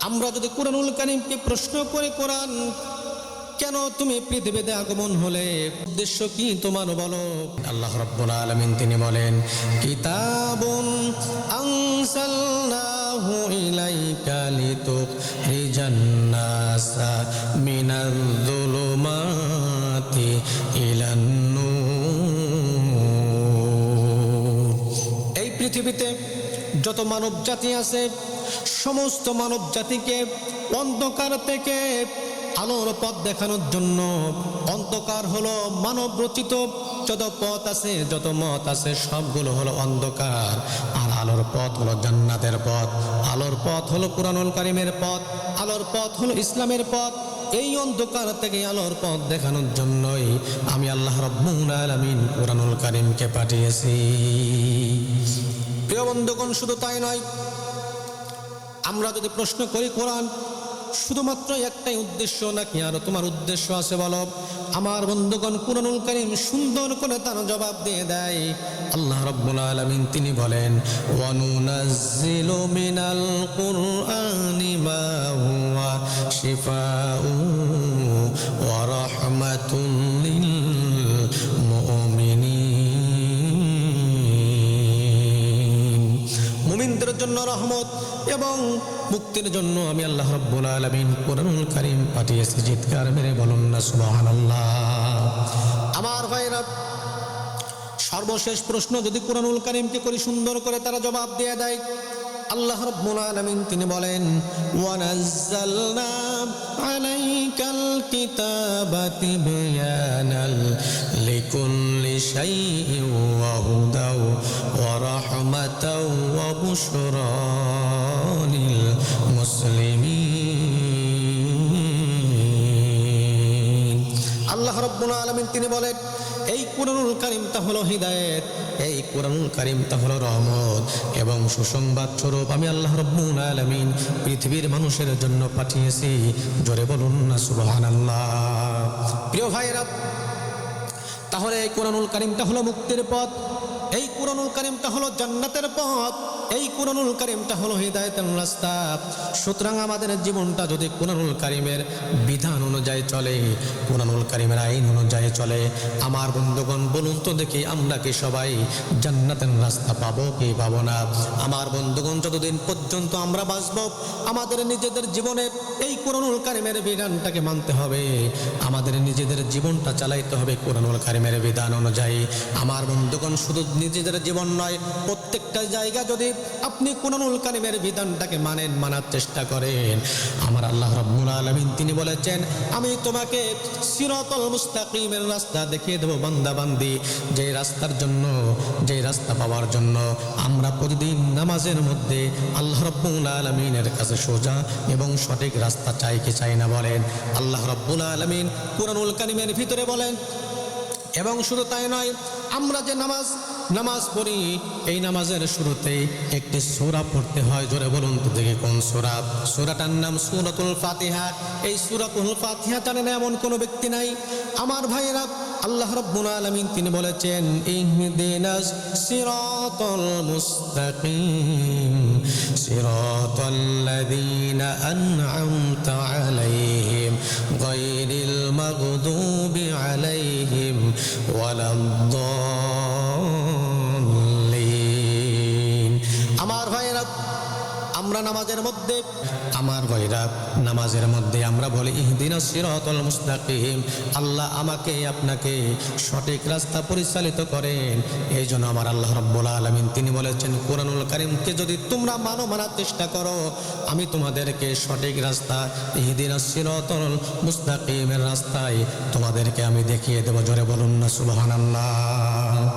আমরা যদি কুরআনুল কারীমকে প্রশ্ন করে কোরআন কেন তুমি পৃথিবীতে আগমন হলে, উদ্দেশ্য কি তোমার বলো? আল্লাহ রাব্বুল আলামিন তিনি বলেন, কিতাবুন আনসালনাহু ইলাইকা লিতুখরিজান নাসা মিনাল যুলুমাতি ইলান নূর। এই পৃথিবীতে যত মানব জাতি আছে, সমস্ত মানব জাতিকে অন্ধকার থেকে আলোর পথ দেখানোর জন্য। অন্ধকার হলো মানব রচিত যত পথ আছে, যত মত আছে, সবগুলো হলো অন্ধকার। আর আলোর পথ হলো জান্নাতের পথ, আলোর পথ হলো কুরআনুল কারীমের পথ, আলোর পথ হলো ইসলামের পথ। এই অন্ধকার থেকে আলোর পথ দেখানোর জন্যই আমি আল্লাহ রাব্বুল আলামিন কুরআনুল কারীমকে পাঠিয়েছি। প্রিয় বন্ধুগণ, শুধু তাই নয়, আমরা যদি প্রশ্ন করি কোরআন শুধুমাত্র একটাই উদ্দেশ্য নাকি আরো তোমার উদ্দেশ্য আছে বলো? আমার বন্ধুগণ, কুরআনুল কারীম সুন্দর করে তার জবাব দিয়ে দেয়। আল্লাহ রাব্বুল আলামিন তিনি বলেন, ওয়া নুনাজ্জিলু মিনাল কুরআনি মা হুয়া শিফাউ ওয়া রাহমাতুল লিল মুমিনিন। মুমিনদের জন্য রহমত এবং মুক্তির জন্য আমি আল্লাহ রাব্বুল আলামিন কুরআনুল কারীম পাঠিয়েছি। চিৎকার মেরে বলুন না সুবহানাল্লাহ। আমার ভাইরা, সর্বশেষ প্রশ্ন যদি কুরআনুল কারীমকে করি সুন্দর করে তারা জবাব দিয়ে দেয়। আল্লাহ রাব্বুল আলামিন তিনি বলেন, ওয়া নাযালনা আলাইকাল কিতাবা তিবয়ানাল লিকুল্লি শাইইন ওয়া হুদাও ওয়া রাহমাতাও ওয়া বুশরা লিল মুসলিমিন। আল্লাহ রাব্বুল আলামিন তিনি বলেন, এই কুরআনুল কারীমটা হলো হিদায়াত, এই কুরআনুল কারীমটা হলো রহমত এবং সুসংবাদ স্বরূপ আমি আল্লাহ রাব্বুল আলামিন পৃথিবীর মানুষের জন্য পাঠিয়েছি। জোরে বলুন না সুবহানাল্লাহ। প্রিয় ভাইরা, তাহলে এই কুরআনুল কারীমটা হলো মুক্তির পথ, এই কুরআনুল কারীমটা হলো জান্নাতের পথ, এই কুরআনুল কারীমটা হলো হিদায়াতের রাস্তা। সুতরাং আমাদের জীবনটা যদি কুরআনুল কারীমের বিধান অনুযায়ী চলে, কুরআনুল কারীমের আইন অনুযায়ী চলে, আমার বন্ধুগণ বলুন তো দেখি আমরা কি সবাই জান্নাতের রাস্তা পাবো কি পাবো না? আমার বন্ধুগণ, যতদিন পর্যন্ত আমরা বাঁচব আমাদের নিজেদের জীবনে এই কুরআনুল কারীমের বিধানটাকে মানতে হবে, আমাদের নিজেদের জীবনটা চালাইতে হবে কুরআনুল কারীমের বিধান অনুযায়ী। আমার বন্ধুগণ, শুধু নিজেদের জীবন নয়, প্রত্যেকটা জায়গা যদি আপনি কুরআনুল কারীমের বিধানটাকে মানার চেষ্টা করেন, আমার আল্লাহ রাব্বুল আলামিন তিনি বলেছেন, আমি তোমাকে সিরাতাল মুস্তাকিমের রাস্তা দেখিয়ে দেব বান্দা বান্দি। যে রাস্তার জন্য, যে রাস্তা পাওয়ার জন্য আমরা প্রতিদিন নামাজের মধ্যে আল্লাহ রাব্বুল আলামিনের কাছে সোজা এবং সঠিক রাস্তা চাই কি চাই না বলেন? আল্লাহ রাব্বুল আলামিন কুরআনুল কারীমের ভিতরে বলেন। এবং শুধু তাই নয়, আমরা যে নামাজ পড়ি, এই নামাজের শুরুতেই একটি সূরা পড়তে হয়। জোরে বলুন তো দেখি কোন সূরা? সূরাটার নাম সূরাতুল ফাতিহা। এই সূরাতুল ফাতিহা জানে না এমন কোনো ব্যক্তি নাই। আমার ভাইয়েরা, আল্লাহ রাব্বুল আলামিন তিনি বলেছেন, ইহদিনাস সিরাতাল মুস্তাকিম সিরাতাল্লাযীনা আন'আমতা আলাইহিম গায়রিল মাগদুবি আলাইহিম ওয়ালাদ-দাল্লিন। আমার ভাইয়েরা, আমরা নামাজের মধ্যে আমরা বলি ইহদিনাস সিরাতাল মুস্তাকিম, আল্লাহ আমাকে আপনাকে সঠিক রাস্তা পরিচালিত করেন। এই জন্য আমার আল্লাহ রাব্বুল আলামিন তিনি বলেছেন, কুরআনুল কারীমকে যদি তোমরা মানার চেষ্টা করো, আমি তোমাদেরকে সঠিক রাস্তা ইহদিনাস সিরাতাল মুস্তাকিমের রাস্তায় তোমাদেরকে আমি দেখিয়ে দেব। জোরে বলুন না সুবহানাল্লাহ।